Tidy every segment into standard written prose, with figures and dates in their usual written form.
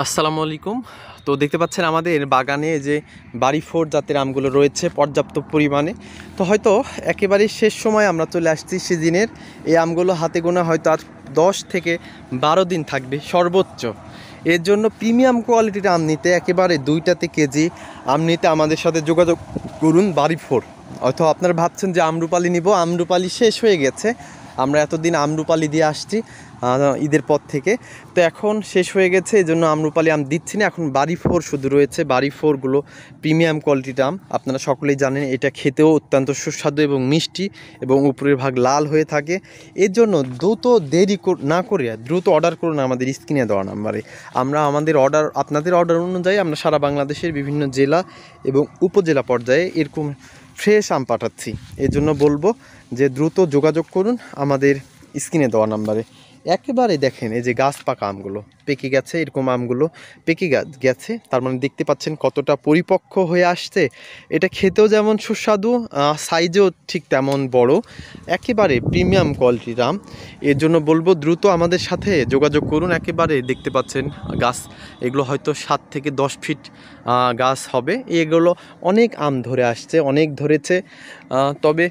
আসসালামু আলাইকুম। তো দেখতে পাচ্ছেন আমাদের বাগানে যে বাড়ি ফোর জাতের আমগুলো রয়েছে পর্যাপ্ত পরিমাণে। তো হয়তো একেবারেই শেষ সময় আমরা চলে আসছি সিজনের। এই আমগুলো হাতে গোনা হয়তো আর 10 থেকে 12 দিন থাকবে সর্বোচ্চ। এর জন্য প্রিমিয়াম কোয়ালিটির আম নিতে একেবারে 2টাতে কেজি আম নিতে আমাদের সাথে যোগাযোগ করুন বাড়ি ফোর। হয়তো আপনারা ভাবছেন যে আমরুপালি নিব, আমরুপালি শেষ হয়ে গেছে। আমরা এতদিন আমরুপালি দিয়ে আসছি ঈদের পর থেকে, তো এখন শেষ হয়ে গেছে, এই জন্য আমরুপালি আম দিচ্ছি না। এখন বাড়ি ফোর শুধু রয়েছে। বাড়ি ফোরগুলো প্রিমিয়াম কোয়ালিটির আম, আপনারা সকলেই জানেন। এটা খেতেও অত্যন্ত সুস্বাদু এবং মিষ্টি এবং উপরের ভাগ লাল হয়ে থাকে। এর জন্য দ্রুত দেরি না করে দ্রুত অর্ডার করুন আমাদের স্ক্রিনে দেওয়া নাম্বারে। আমরা আমাদের আপনাদের অর্ডার অনুযায়ী আমরা সারা বাংলাদেশের বিভিন্ন জেলা এবং উপজেলা পর্যায়ে এরকম ফ্রেশ আম পাঠাচ্ছি। এর জন্য বলবো যে দ্রুত যোগাযোগ করুন আমাদের স্ক্রিনে দেওয়া নাম্বারে। একেবারে দেখেন এই যে গাছ পাকা আমগুলো পেকে গেছে, এরকম আমগুলো পেকে গেছে, তার মানে দেখতে পাচ্ছেন কতটা পরিপক্ক হয়ে আসছে। এটা খেতেও যেমন সুস্বাদু, সাইজেও ঠিক তেমন বড়, একেবারে প্রিমিয়াম কোয়ালিটির আম। এর জন্য বলবো দ্রুত আমাদের সাথে যোগাযোগ করুন। একেবারে দেখতে পাচ্ছেন গাছ, এগুলো হয়তো 7 থেকে 10 ফিট গাছ হবে। এগুলো অনেক আম ধরে আসছে, অনেক ধরেছে। তবে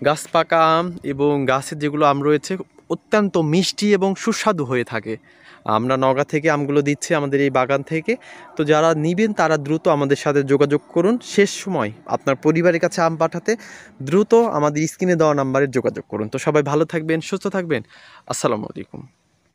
গাছ পাকা আম এবং গাছের যেগুলো আম রয়েছে অত্যন্ত মিষ্টি এবং সুস্বাদু হয়ে থাকে। আমরা নওগাঁ থেকে আমগুলো দিচ্ছি, আমাদের এই বাগান থেকে। তো যারা নেবেন তারা দ্রুত আমাদের সাথে যোগাযোগ করুন। শেষ সময় আপনার পরিবারের কাছে আম পাঠাতে দ্রুত আমাদের স্ক্রিনে দেওয়া নাম্বারে যোগাযোগ করুন। তো সবাই ভালো থাকবেন, সুস্থ থাকবেন। আসসালামু আলাইকুম।